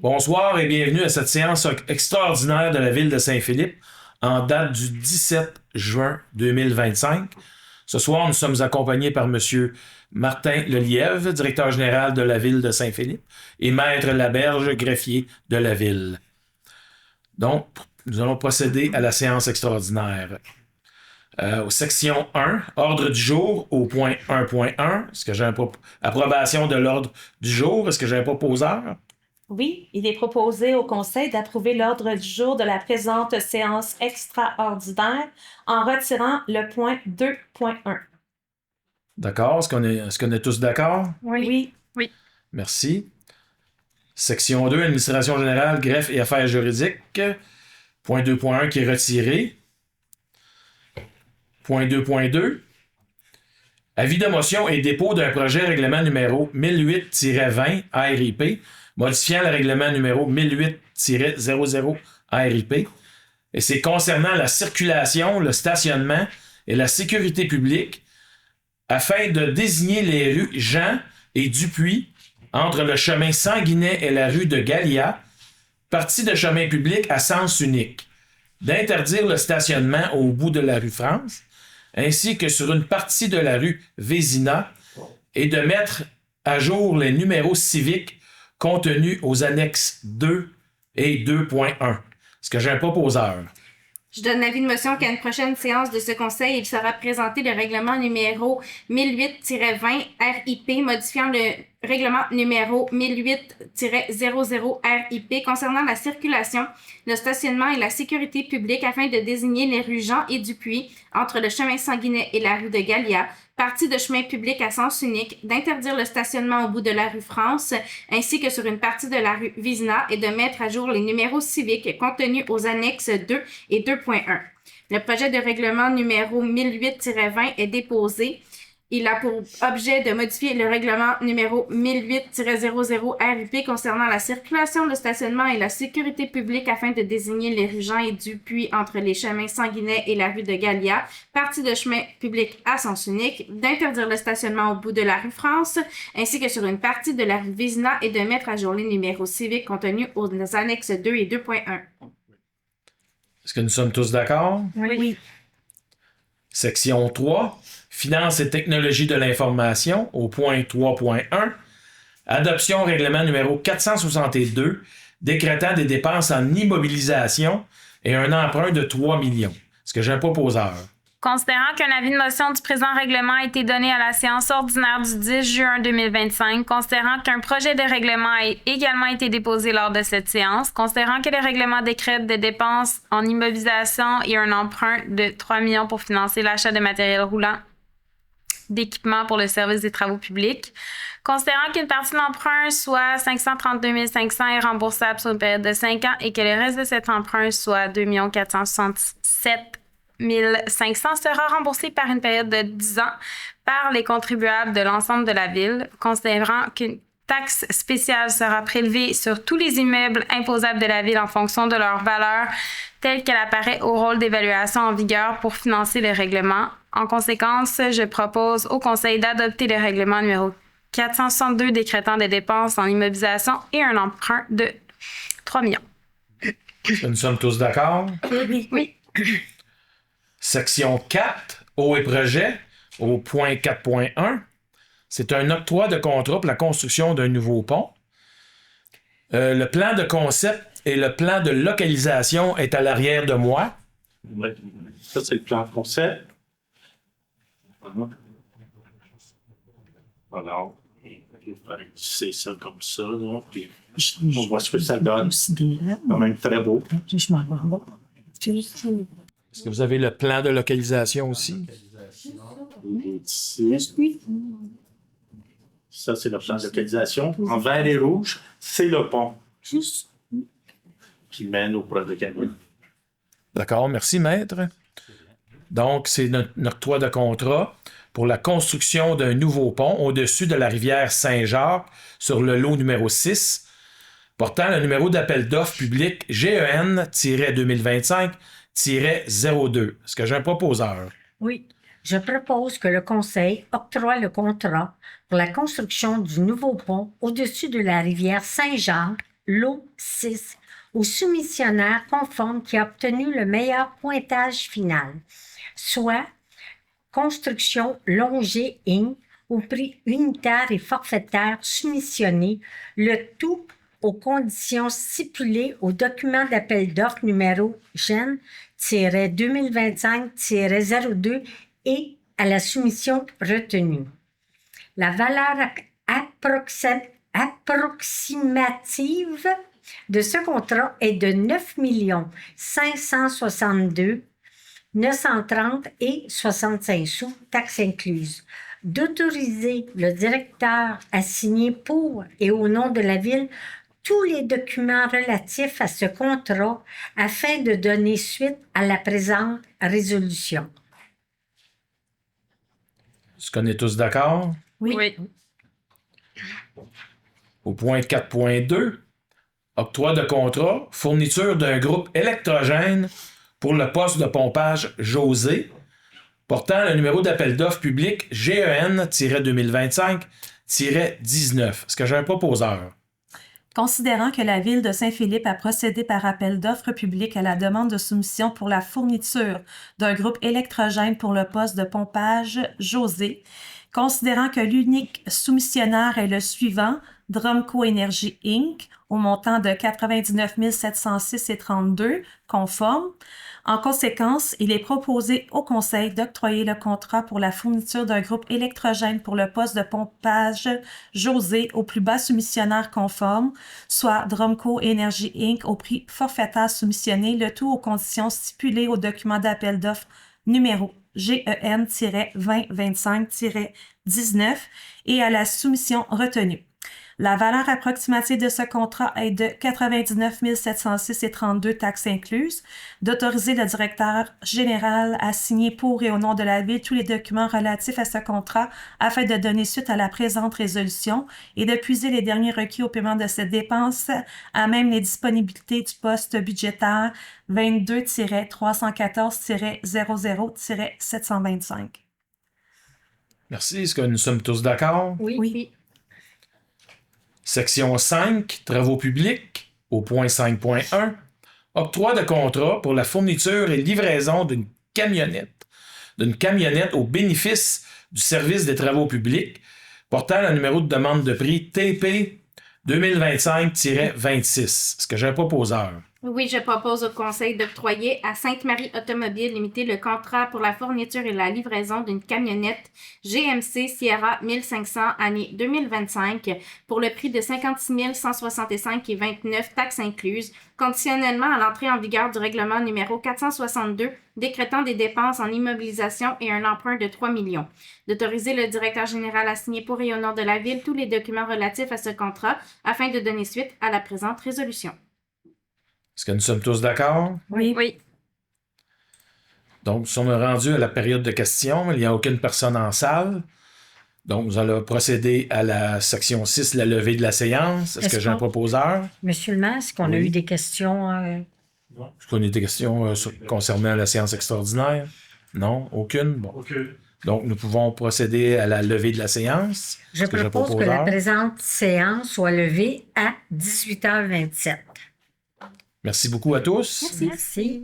Bonsoir et bienvenue à cette séance extraordinaire de la ville de Saint-Philippe en date du 17 juin 2025. Ce soir, nous sommes accompagnés par M. Martin Lelièvre, directeur général de la ville de Saint-Philippe, et Maître Laberge, greffier de la ville. Donc, nous allons procéder à la séance extraordinaire. Section 1, ordre du jour, au point 1.1. Est-ce que j'ai approbation de l'ordre du jour? Est-ce que j'ai un proposeur? Oui, il est proposé au Conseil d'approuver l'ordre du jour de la présente séance extraordinaire en retirant le point 2.1. D'accord. Est-ce qu'on est tous d'accord? Oui. Merci. Section 2, administration générale, greffe et affaires juridiques. Point 2.1 qui est retiré. Point 2.2. Avis de motion et dépôt d'un projet règlement numéro 1008-20 ARIP, modifiant le règlement numéro 1008-00 ARIP. Et c'est concernant la circulation, le stationnement et la sécurité publique afin de désigner les rues Jean et Dupuis entre le chemin Sanguinet et la rue de Gallia, partie de chemin public à sens unique, d'interdire le stationnement au bout de la rue France, ainsi que sur une partie de la rue Vézina, et de mettre à jour les numéros civiques contenus aux annexes 2 et 2.1. Est-ce que j'ai un proposeur? Je donne l'avis de motion qu'à une prochaine séance de ce conseil, il sera présenté le règlement numéro 1008-20 RIP modifiant le règlement numéro 1008-00 RIP concernant la circulation, le stationnement et la sécurité publique afin de désigner les rues Jean et Dupuis entre le chemin Sanguinet et la rue de Gallia, partie de chemin public à sens unique, d'interdire le stationnement au bout de la rue France, ainsi que sur une partie de la rue Vizina et de mettre à jour les numéros civiques contenus aux annexes 2 et 2.1. Le projet de règlement numéro 1008-20 est déposé. Il a pour objet de modifier le règlement numéro 1008-00 RIP concernant la circulation, le stationnement et la sécurité publique afin de désigner les rues Jean et Dupuis entre les chemins Sanguinet et la rue de Gallia, partie de chemin public à sens unique, d'interdire le stationnement au bout de la rue France, ainsi que sur une partie de la rue Vézina et de mettre à jour les numéros civiques contenus aux annexes 2 et 2.1. Est-ce que nous sommes tous d'accord? Oui. Section 3, Finances et technologies de l'information, au point 3.1. Adoption règlement numéro 462, décrétant des dépenses en immobilisation et un emprunt de 3 millions. Est-ce que j'ai un proposeur? Considérant qu'un avis de motion du présent règlement a été donné à la séance ordinaire du 10 juin 2025, considérant qu'un projet de règlement a également été déposé lors de cette séance, considérant que le règlement décrète des dépenses en immobilisation et un emprunt de 3 millions pour financer l'achat de matériel roulant d'équipement pour le service des travaux publics, considérant qu'une partie de l'emprunt, soit 532 500, est remboursable sur une période de 5 ans et que le reste de cet emprunt, soit 2 467 500, sera remboursé par une période de 10 ans par les contribuables de l'ensemble de la ville, considérant qu'une taxe spéciale sera prélevée sur tous les immeubles imposables de la ville en fonction de leur valeur telle qu'elle apparaît au rôle d'évaluation en vigueur pour financer le règlement. En conséquence, je propose au Conseil d'adopter le règlement numéro 462 décrétant des dépenses en immobilisation et un emprunt de 3 millions. Est-ce que nous sommes tous d'accord? Oui. Section 4, eau et projet, au point 4.1. C'est un octroi de contrat pour la construction d'un nouveau pont. Le plan de concept et le plan de localisation est à l'arrière de moi. Oui. Ça, c'est le plan de concept. Alors, c'est ça comme ça, là. Puis, on voit ce que ça donne. Quand même très beau. Est-ce que vous avez le plan de localisation aussi? Ici. Ça, c'est le plan de localisation. En vert et rouge, c'est le pont qui mène au projet Canyon. D'accord, merci, maître. Donc, c'est notre octroi de contrat pour la construction d'un nouveau pont au-dessus de la rivière Saint-Jacques sur le lot numéro 6, portant le numéro d'appel d'offres public GEN-2025-02. Est-ce que j'ai un proposeur? Oui. Je propose que le Conseil octroie le contrat pour la construction du nouveau pont au-dessus de la rivière Saint-Jacques lot 6 au soumissionnaire conforme qui a obtenu le meilleur pointage final, soit Construction Longer Inc. au prix unitaire et forfaitaire soumissionné, le tout aux conditions stipulées au document d'appel d'offres numéro GEN-2025-02 et à la soumission retenue. La valeur approximative de ce contrat est de 9 562 930 et 65 sous, taxes incluses. D'autoriser le directeur à signer pour et au nom de la Ville tous les documents relatifs à ce contrat afin de donner suite à la présente résolution. Est-ce qu'on est tous d'accord? Oui. Au point 4.2, octroi de contrat, fourniture d'un groupe électrogène pour le poste de pompage José, portant le numéro d'appel d'offres public GEN-2025-19. Est-ce que j'ai un proposeur? Considérant que la Ville de Saint-Philippe a procédé par appel d'offres public à la demande de soumission pour la fourniture d'un groupe électrogène pour le poste de pompage José, considérant que l'unique soumissionnaire est le suivant, Drumco Energy Inc., au montant de 99 706,32, conforme. En conséquence, il est proposé au Conseil d'octroyer le contrat pour la fourniture d'un groupe électrogène pour le poste de pompage José au plus bas soumissionnaire conforme, soit Drumco Energy Inc. au prix forfaitaire soumissionné, le tout aux conditions stipulées au document d'appel d'offres numéro GEN-2025-19 et à la soumission retenue. La valeur approximative de ce contrat est de 99 706,32 taxes incluses, d'autoriser le directeur général à signer pour et au nom de la Ville tous les documents relatifs à ce contrat afin de donner suite à la présente résolution et de puiser les derniers requis au paiement de cette dépense à même les disponibilités du poste budgétaire 22-314-00-725. Merci. Est-ce que nous sommes tous d'accord? Oui. Section 5, travaux publics, au point 5.1, octroi de contrat pour la fourniture et livraison d'une camionnette au bénéfice du service des travaux publics, portant le numéro de demande de prix TP 2025-26. Est-ce que j'ai un proposeur? Oui, je propose au Conseil d'octroyer à Sainte-Marie Automobile Limitée le contrat pour la fourniture et la livraison d'une camionnette GMC Sierra 1500 année 2025 pour le prix de 56 165,29 taxes incluses, conditionnellement à l'entrée en vigueur du règlement numéro 462 décrétant des dépenses en immobilisation et un emprunt de 3 millions. D'autoriser le directeur général à signer pour et au nom de la Ville tous les documents relatifs à ce contrat afin de donner suite à la présente résolution. Est-ce que nous sommes tous d'accord? Oui. Donc, nous sommes rendus à la période de questions. Il n'y a aucune personne en salle. Donc, nous allons procéder à la section 6, la levée de la séance. Est-ce que j'ai un proposeur? Monsieur le maire, est-ce qu'on a eu des questions? Est-ce qu'on a des questions concernant la séance extraordinaire? Non? Aucune? Bon. Aucune. Donc, nous pouvons procéder à la levée de la séance. Je Est-ce que j'ai un propose que la proposeur? présente séance soit levée à 18h27. Merci beaucoup à tous. Merci.